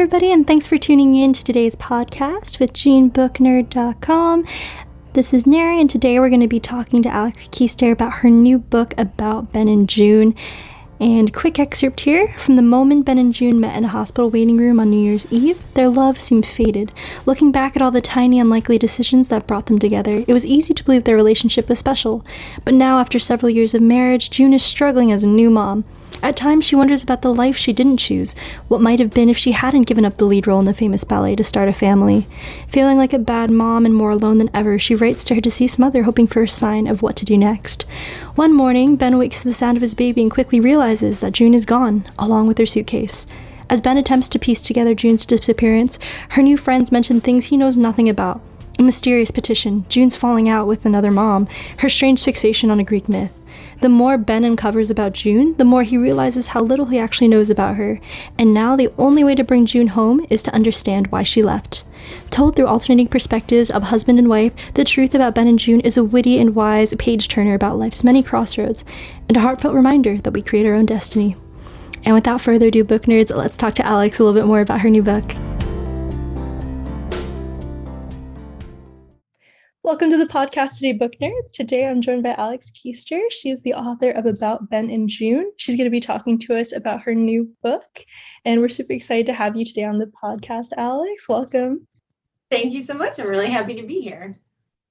everybody, and thanks for tuning in to today's podcast with JeanBookNerd.com. This is Narry, and today we're going to be talking to ALEX KIESTER about her new book about Ben and June. And quick excerpt here. From the moment Ben and June met in a hospital waiting room on New Year's Eve, their love seemed fated. Looking back at all the tiny, unlikely decisions that brought them together, it was easy to believe their relationship was special. But now, after several years of marriage, June is struggling as a new mom. At times, she wonders about the life she didn't choose, what might have been if she hadn't given up the lead role in the famous ballet to start a family. Feeling like a bad mom and more alone than ever, she writes to her deceased mother, hoping for a sign of what to do next. One morning, Ben wakes to the sound of his baby and quickly realizes that June is gone, along with her suitcase. As Ben attempts to piece together June's disappearance, her new friends mention things he knows nothing about. A mysterious petition, June's falling out with another mom, her strange fixation on a Greek myth. The more Ben uncovers about June, the more he realizes how little he actually knows about her, and now the only way to bring June home is to understand why she left. Told through alternating perspectives of husband and wife, the truth about Ben and June is a witty and wise page-turner about life's many crossroads, and a heartfelt reminder that we create our own destiny. And without further ado, book nerds, let's talk to Alex a little bit more about her new book. Welcome to the podcast today, book nerds. Today I'm joined by ALEX KIESTER. She is the author of About Ben and June. She's going to be talking to us about her new book, and we're super excited to have you today on the podcast, Alex. Welcome. Thank you so much. I'm really happy to be here.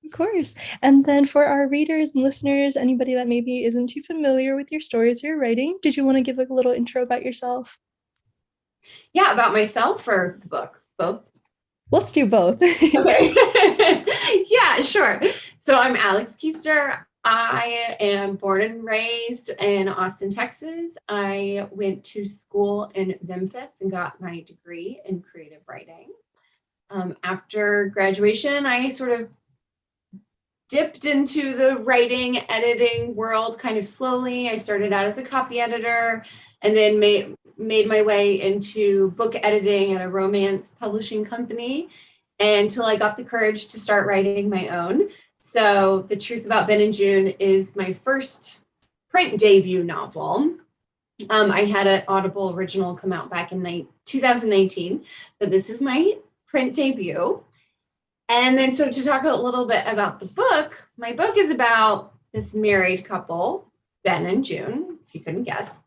Of course. And then for our readers and listeners, anybody that maybe isn't too familiar with your stories you're writing, did you want to give a little intro about yourself? Yeah, about myself or the book? Both? Let's do both. Okay. Yeah, sure. So I'm ALEX KIESTER. I am born and raised in Austin, Texas. I went to school in Memphis and got my degree in creative writing. After graduation, I sort of dipped into the writing, editing world kind of slowly. I started out as a copy editor and then made my way into book editing at a romance publishing company until I got the courage to start writing my own. So The Truth About Ben and June is my first print debut novel. I had an Audible original come out back in 2019, but this is my print debut. And then so to talk a little bit about the book, my book is about this married couple, Ben and June, if you couldn't guess.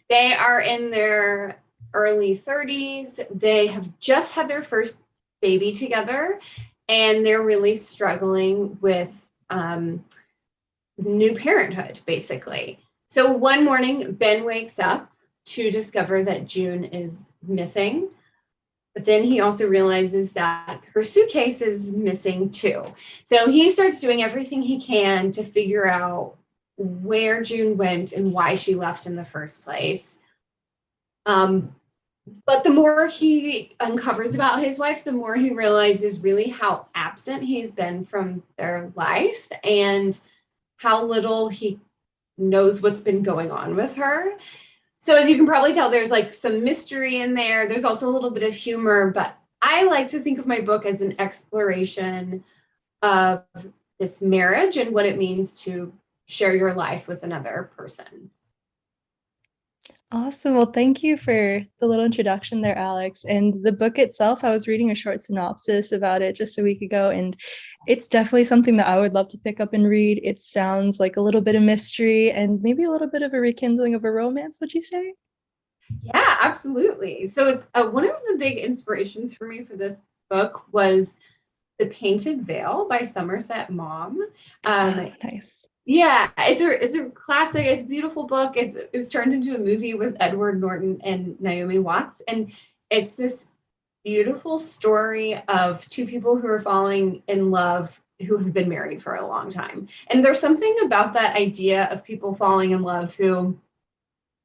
They are in their early 30s. They have just had their first baby together, and they're really struggling with new parenthood, basically. So one morning, Ben wakes up to discover that June is missing, but then he also realizes that her suitcase is missing too. So he starts doing everything he can to figure out where June went and why she left in the first place. But the more he uncovers about his wife, the more he realizes really how absent he's been from their life and how little he knows what's been going on with her. So as you can probably tell, there's like some mystery in there. There's also a little bit of humor, but I like to think of my book as an exploration of this marriage and what it means to share your life with another person. Awesome. Well, thank you for the little introduction there, Alex. And the book itself, I was reading a short synopsis about it just a week ago, and it's definitely something that I would love to pick up and read. It sounds like a little bit of mystery and maybe a little bit of a rekindling of a romance, would you say? Yeah, absolutely. So it's one of the big inspirations for me for this book was The Painted Veil by Somerset Maugham. Nice. Yeah, it's a classic. It's a beautiful book. It was turned into a movie with Edward Norton and Naomi Watts, and it's this beautiful story of two people who are falling in love who have been married for a long time. And there's something about that idea of people falling in love who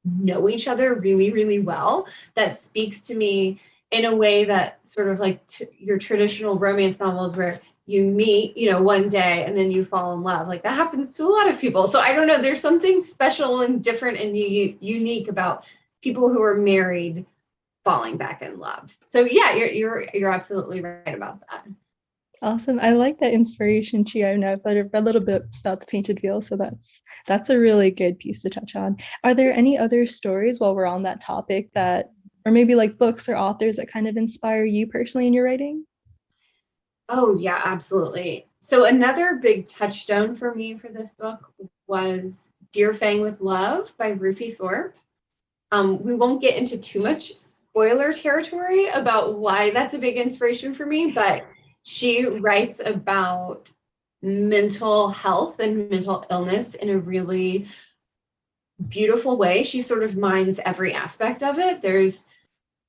know each other really, really well that speaks to me in a way that sort of like your traditional romance novels where you meet, one day and then you fall in love. Like that happens to a lot of people. So I don't know, there's something special and different and unique about people who are married falling back in love. So yeah, you're absolutely right about that. Awesome. I like that inspiration too. I've read a little bit about The Painted Veil, so that's a really good piece to touch on. Are there any other stories while we're on that topic that or maybe like books or authors that kind of inspire you personally in your writing? Oh, yeah, absolutely. So another big touchstone for me for this book was Dear Fang with Love by Ruthie Thorpe. We won't get into too much spoiler territory about why that's a big inspiration for me, but she writes about mental health and mental illness in a really beautiful way. She sort of mines every aspect of it. There's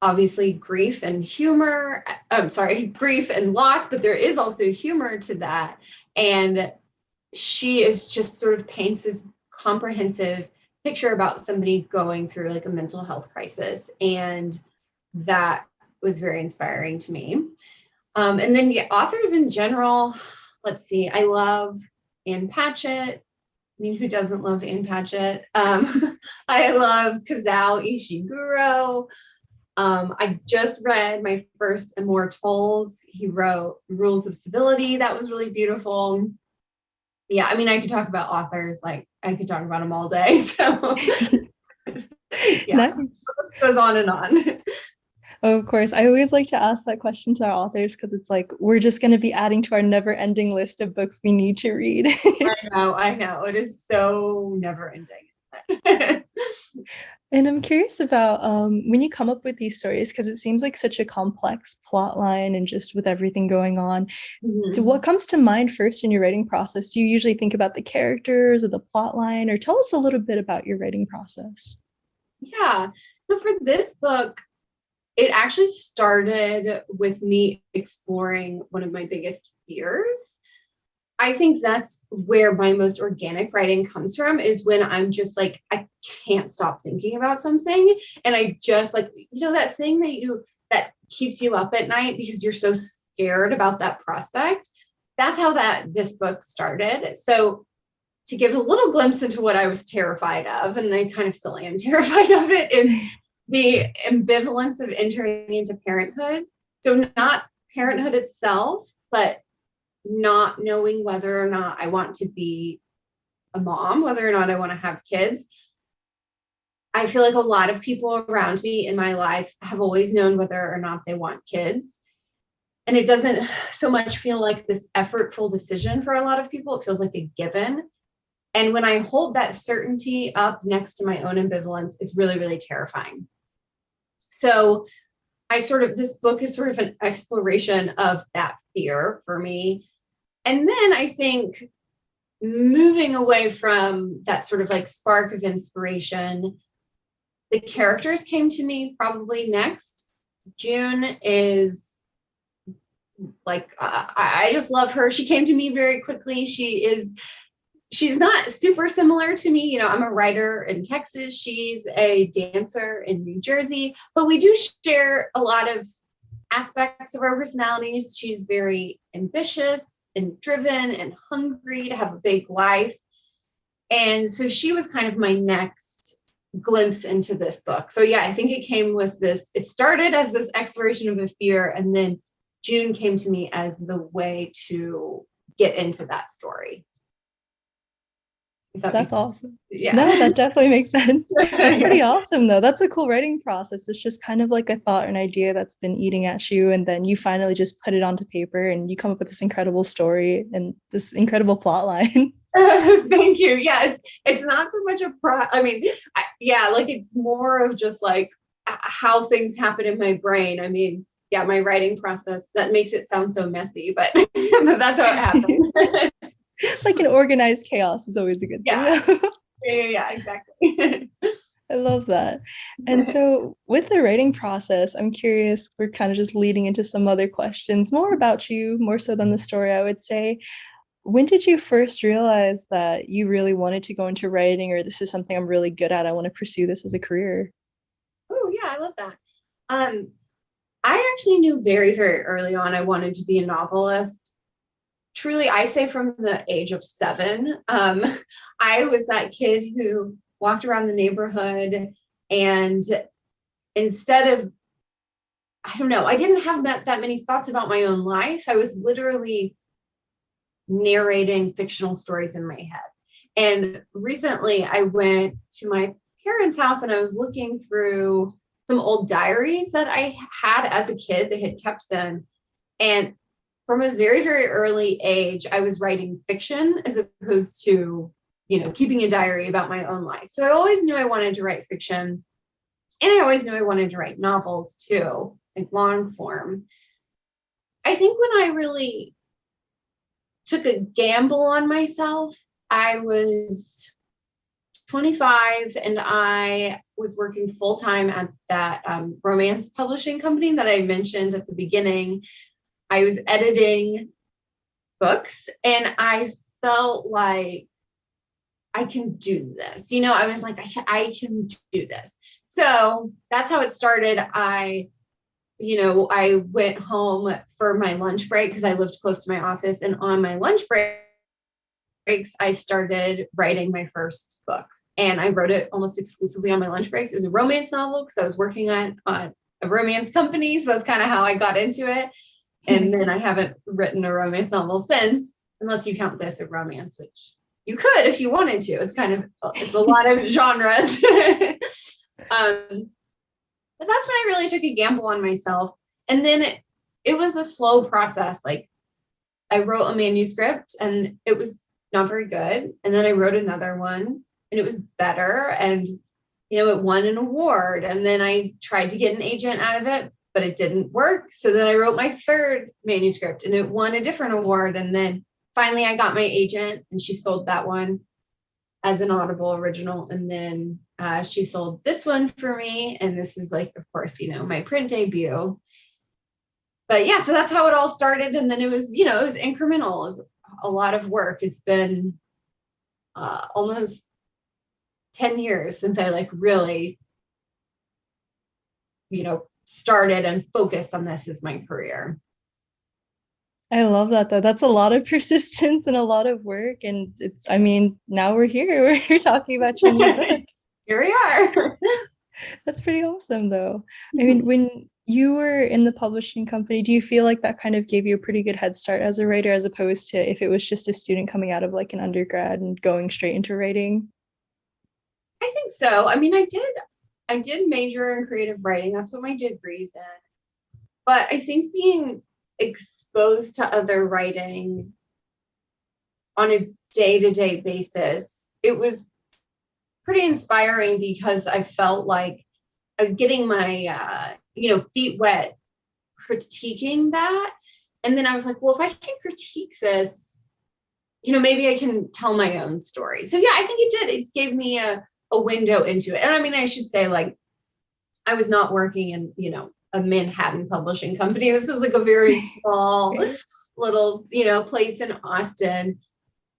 obviously grief and humor. I'm sorry, grief and loss, but there is also humor to that. And she is just sort of paints this comprehensive picture about somebody going through like a mental health crisis. And that was very inspiring to me. And then authors in general, let's see, I love Ann Patchett. I mean, who doesn't love Ann Patchett? I love Kazuo Ishiguro. I just read my first Immortals. He wrote Rules of Civility. That was really beautiful. Yeah, I mean, I could talk about authors, like I could talk about them all day. So yeah, nice. It goes on and on. Of course. I always like to ask that question to our authors because it's like we're just going to be adding to our never-ending list of books we need to read. I know. It is so never-ending. And I'm curious about when you come up with these stories, because it seems like such a complex plot line and just with everything going on. Mm-hmm. So what comes to mind first in your writing process? Do you usually think about the characters or the plot line, or tell us a little bit about your writing process? Yeah. So for this book, it actually started with me exploring one of my biggest fears. I think that's where my most organic writing comes from, is when I'm just like, I can't stop thinking about something. And I just like, that thing that keeps you up at night because you're so scared about that prospect. That's how this book started. So to give a little glimpse into what I was terrified of, and I kind of still am terrified of it, is the ambivalence of entering into parenthood. So not parenthood itself, but not knowing whether or not I want to be a mom, whether or not I want to have kids. I feel like a lot of people around me in my life have always known whether or not they want kids. And it doesn't so much feel like this effortful decision for a lot of people. It feels like a given. And when I hold that certainty up next to my own ambivalence, it's really, really terrifying. So this book is sort of an exploration of that fear for me. And then I think moving away from that sort of like spark of inspiration, the characters came to me probably next. June is like, I just love her. She came to me very quickly. She's not super similar to me. I'm a writer in Texas. She's a dancer in New Jersey, but we do share a lot of aspects of our personalities. She's very ambitious and driven and hungry to have a big life. And so she was kind of my next glimpse into this book. So yeah, I think it came with this. It started as this exploration of a fear, and then June came to me as the way to get into that story. That's awesome. Yeah. No, that definitely makes sense. That's pretty awesome, though. That's a cool writing process. It's just kind of like a thought or an idea that's been eating at you, and then you finally just put it onto paper and you come up with this incredible story and this incredible plot line. Thank you. Yeah, it's not so much like it's more of just like how things happen in my brain. I mean, yeah, my writing process, that makes it sound so messy, but that's how it happens. Like an organized chaos is always a good thing. Yeah, exactly. I love that. And so with the writing process, I'm curious, we're kind of just leading into some other questions, more about you, more so than the story, I would say. When did you first realize that you really wanted to go into writing, or this is something I'm really good at, I want to pursue this as a career? Oh, yeah, I love that. I actually knew very, very early on I wanted to be a novelist. Truly, I say from the age of 7. I was that kid who walked around the neighborhood, and instead of, I don't know, I didn't have that many thoughts about my own life. I was literally narrating fictional stories in my head. And recently I went to my parents' house and I was looking through some old diaries that I had as a kid. They had kept them. And from a very, very early age, I was writing fiction as opposed to, keeping a diary about my own life. So I always knew I wanted to write fiction. And I always knew I wanted to write novels too, like long form. I think when I really took a gamble on myself, I was 25 and I was working full time at that romance publishing company that I mentioned at the beginning. I was editing books and I felt like I can do this. I was like, I can do this. So that's how it started. I went home for my lunch break because I lived close to my office. And on my lunch breaks, I started writing my first book. And I wrote it almost exclusively on my lunch breaks. It was a romance novel because I was working on a romance company. So that's kind of how I got into it. And then I haven't written a romance novel since, unless you count this a romance, which you could if you wanted to. It's a lot of genres. But that's when I really took a gamble on myself. And then it was a slow process. Like I wrote a manuscript and it was not very good. And then I wrote another one and it was better. And, it won an award. And then I tried to get an agent out of it, but it didn't work. So then I wrote my third manuscript and it won a different award. And then finally I got my agent and she sold that one as an Audible original. And then she sold this one for me. And this is like, of course, my print debut. But yeah, so that's how it all started. And then it was, it was incremental. It was a lot of work. It's been almost 10 years since I really, started and focused on this as my career. I love that though. That's a lot of persistence and a lot of work. And now we're here. We're talking about your new book. Here we are. That's pretty awesome though. When you were in the publishing company, do you feel like that kind of gave you a pretty good head start as a writer, as opposed to if it was just a student coming out of like an undergrad and going straight into writing? I think so. I did major in creative writing. That's what my degree's in. But I think being exposed to other writing on a day-to-day basis, it was pretty inspiring because I felt like I was getting my, feet wet critiquing that. And then I was like, well, if I can critique this, maybe I can tell my own story. So yeah, I think it did. It gave me a window into it. And I should say I was not working in, a Manhattan publishing company. This was like a very small little, place in Austin.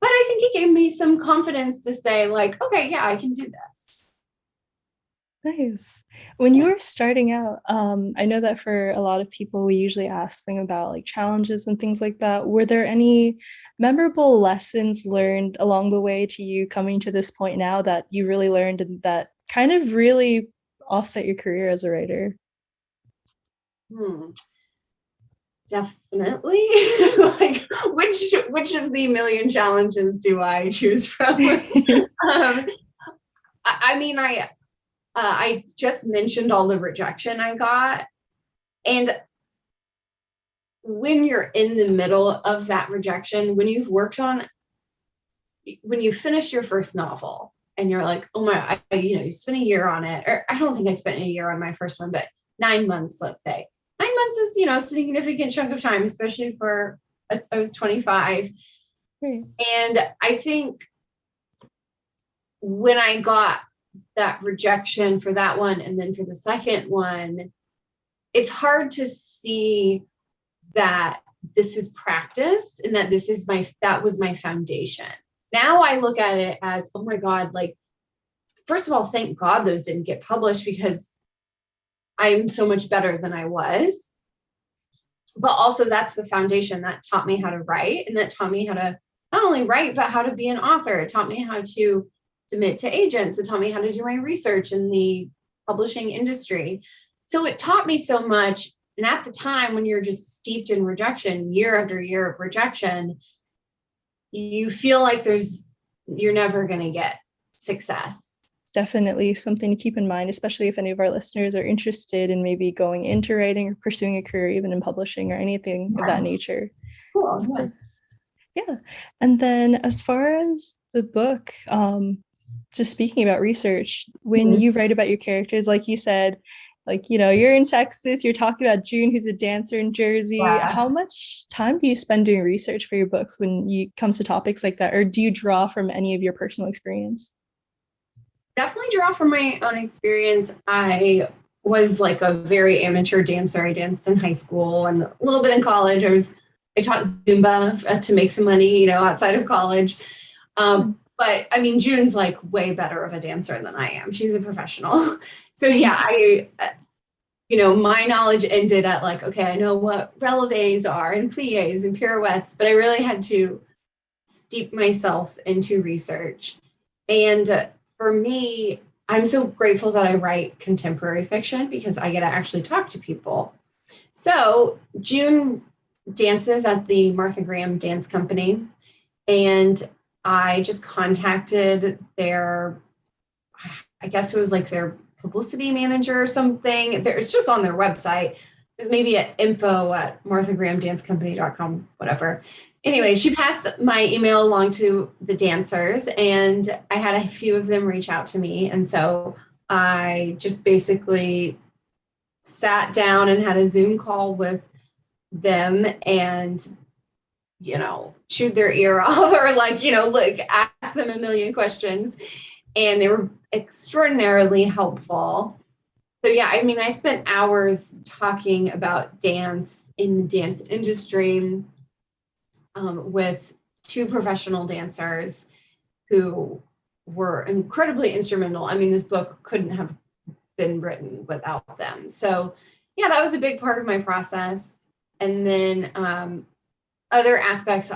But I think it gave me some confidence to say okay, yeah, I can do this. Nice. When you were starting out, I know that for a lot of people, we usually ask them about like challenges and things like that. Were there any memorable lessons learned along the way to you coming to this point now that you really learned and that kind of really offset your career as a writer? Definitely. Which of the million challenges do I choose from? I just mentioned all the rejection I got. And when you're in the middle of that rejection, when you finish your first novel and you're like, oh my, you spent a year on it, or I don't think I spent a year on my first one, but 9 months, let's say. 9 months is, a significant chunk of time, especially for, I was 25. And I think when I got that rejection for that one, and then for the second one, it's hard to see that this is practice and that that was my foundation. Now I look at it as, oh my God, first of all, thank God those didn't get published because I'm so much better than I was. But also that's the foundation that taught me how to write, and that taught me how to not only write, but how to be an author. It taught me how to submit to agents. It taught me how to do my research in the publishing industry. So it taught me so much. And at the time when you're just steeped in rejection, year after year of rejection, you feel like you're never going to get success. definitely something to keep in mind, especially if any of our listeners are interested in maybe going into writing or pursuing a career even in publishing or anything of that nature. Cool. Yeah. Yeah. And then as far as the book, just speaking about research, when Mhm. you write about your characters, like you said, like, you're in Texas, you're talking about June, who's a dancer in Jersey. Yeah. How much time do you spend doing research for your books when you comes to topics like that? Or do you draw from any of your personal experience? Definitely draw from my own experience. I was like a very amateur dancer. I danced in high school and a little bit in college. I taught Zumba to make some money, outside of college. But I mean, June's like way better of a dancer than I am. She's a professional. So yeah, my knowledge ended at like, okay, I know what relevés are and pliés and pirouettes, but I really had to steep myself into research. And for me, I'm so grateful that I write contemporary fiction because I get to actually talk to people. So June dances at the Martha Graham Dance Company, and I just contacted I guess it was like their publicity manager or something. It's just on their website. It was maybe at info@marthagrahamdancecompany.com, whatever. Anyway, she passed my email along to the dancers, and I had a few of them reach out to me. And so I just basically sat down and had a Zoom call with them and, chewed their ear off or asked them a million questions. And they were extraordinarily helpful. So yeah, I mean, I spent hours talking about dance in the dance industry with two professional dancers who were incredibly instrumental. I mean, this book couldn't have been written without them. So yeah, that was a big part of my process. And then other aspects,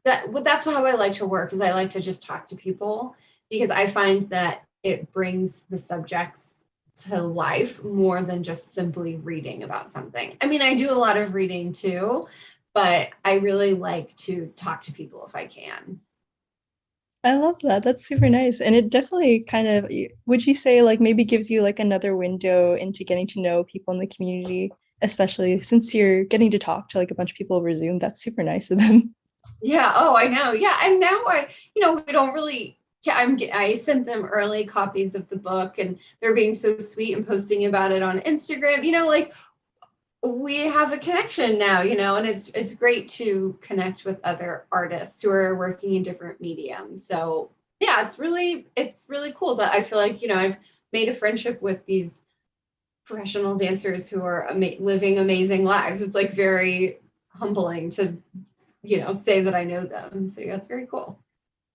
that's how I like to work, is I like to just talk to people, because I find that it brings the subjects to life more than just simply reading about something. I mean, I do a lot of reading too, but I really like to talk to people if I can. I love that. That's super nice. And it definitely kind of, would you say, like maybe gives you like another window into getting to know people in the community, especially since you're getting to talk to like a bunch of people over Zoom. That's super nice of them. Yeah. Oh, I know. Yeah. And now we don't really. I sent them early copies of the book, and they're being so sweet and posting about it on Instagram. Like we have a connection now, and it's great to connect with other artists who are working in different mediums. So yeah, it's really cool that I feel like, I've made a friendship with these professional dancers who are living amazing lives. It's like very humbling to, say that I know them. So yeah, it's very cool.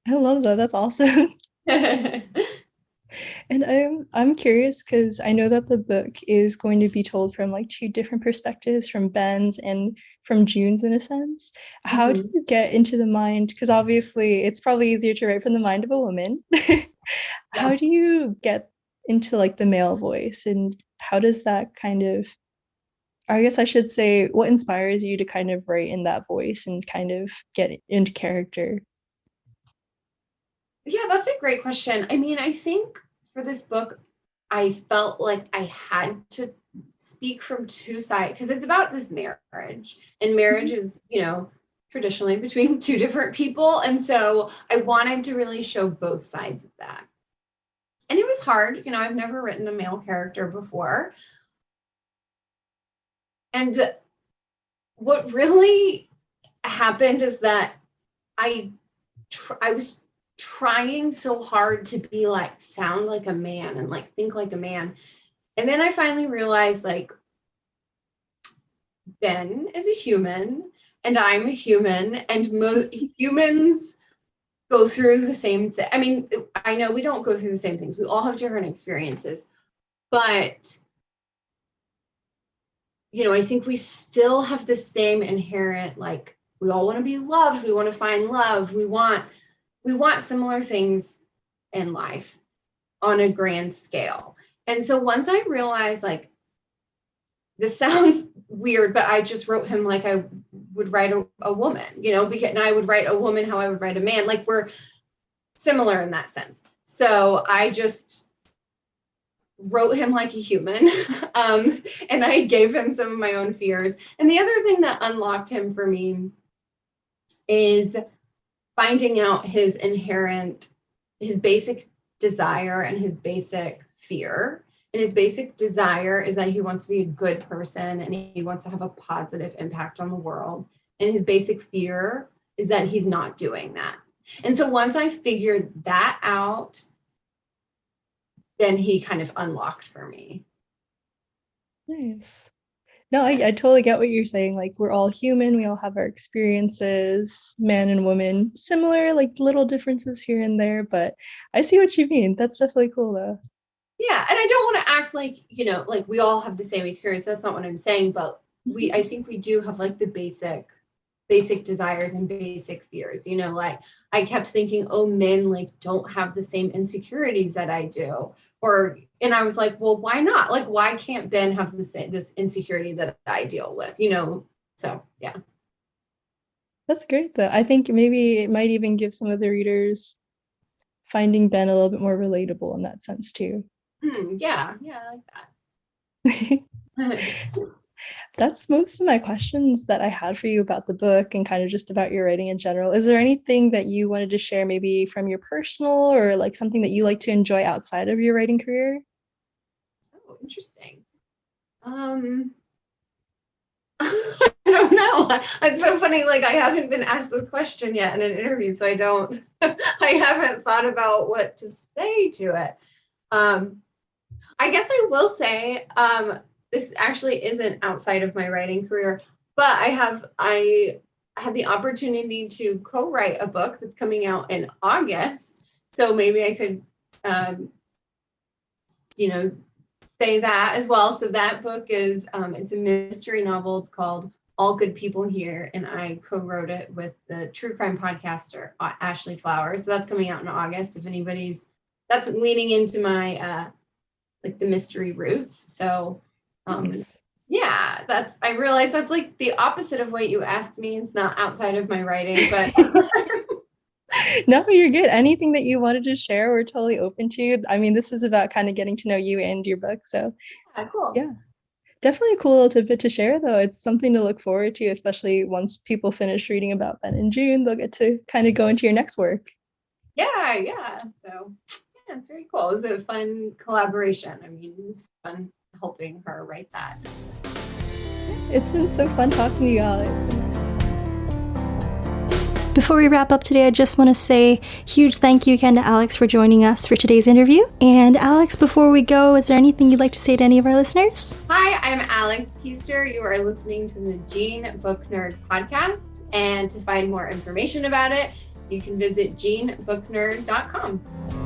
I love that. That's awesome. And I'm curious because I know that the book is going to be told from like two different perspectives, from Ben's and from June's in a sense. How do Mhm. you get into the mind? Because obviously it's probably easier to write from the mind of a woman. How Yeah. do you get into like the male voice, and how does that kind of, I guess I should say, what inspires you to kind of write in that voice and kind of get into character? Yeah, that's a great question. I mean, I think for this book, I felt like I had to speak from two sides, because it's about this marriage, and marriage is, traditionally between two different people. And so I wanted to really show both sides of that. And it was hard. I've never written a male character before. And what really happened is that I was trying so hard to be like, sound like a man and like think like a man. And then I finally realized, like, Ben is a human and I'm a human, and humans go through the same thing. I mean, I know we don't go through the same things. We all have different experiences, but I think we still have the same inherent, like, we all want to be loved. We want to find love. We want similar things in life on a grand scale. And so once I realized, like, this sounds weird, but I just wrote him like I would write a woman, because, and I would write a woman how I would write a man. Like, we're similar in that sense. So I just wrote him like a human. And I gave him some of my own fears. And the other thing that unlocked him for me is finding out his basic desire and his basic fear. And his basic desire is that he wants to be a good person and he wants to have a positive impact on the world. And his basic fear is that he's not doing that. And so once I figured that out, then he kind of unlocked for me. Nice. No, I totally get what you're saying. Like, we're all human. We all have our experiences, men and women, similar, like little differences here and there. But I see what you mean. That's definitely cool, though. Yeah. And I don't want to act like, like we all have the same experience. That's not what I'm saying. But I think we do have like the basic desires and basic fears. Like I kept thinking, oh, men like don't have the same insecurities that I do. And I was like, well, why not? Like, why can't Ben have this insecurity that I deal with? So yeah. That's great, though. I think maybe it might even give some of the readers finding Ben a little bit more relatable in that sense too. Yeah, I like that. That's most of my questions that I had for you about the book and kind of just about your writing in general. Is there anything that you wanted to share maybe from your personal or like something that you like to enjoy outside of your writing career? Oh, interesting. I don't know. It's so funny. Like I haven't been asked this question yet in an interview, so I haven't thought about what to say to it. I guess I will say, this actually isn't outside of my writing career, but I had the opportunity to co-write a book that's coming out in August. So maybe I could, say that as well. So that book is, it's a mystery novel. It's called All Good People Here. And I co-wrote it with the true crime podcaster, Ashley Flowers. So that's coming out in August. If that's leaning into my, like the mystery roots. So, Nice. yeah, I realize that's like the opposite of what you asked me. It's not outside of my writing, but No, you're good. Anything that you wanted to share, we're totally open to. I mean, this is about kind of getting to know you and your book. So yeah, cool. yeah, definitely a cool little tidbit to share, though. It's something to look forward to, especially once people finish reading about Ben in June, they'll get to kind of go into your next work. Yeah. So yeah, it's very cool. It was a fun collaboration. I mean, it was fun helping her write that. It's been so fun talking to you, Alex. Before we wrap up today, I just want to say huge thank you again to Alex for joining us for today's interview. And Alex, before we go, is there anything you'd like to say to any of our listeners? Hi, I'm Alex Kiester. You are listening to the JeanBookNerd podcast. And to find more information about it, you can visit JeanBookNerd.com.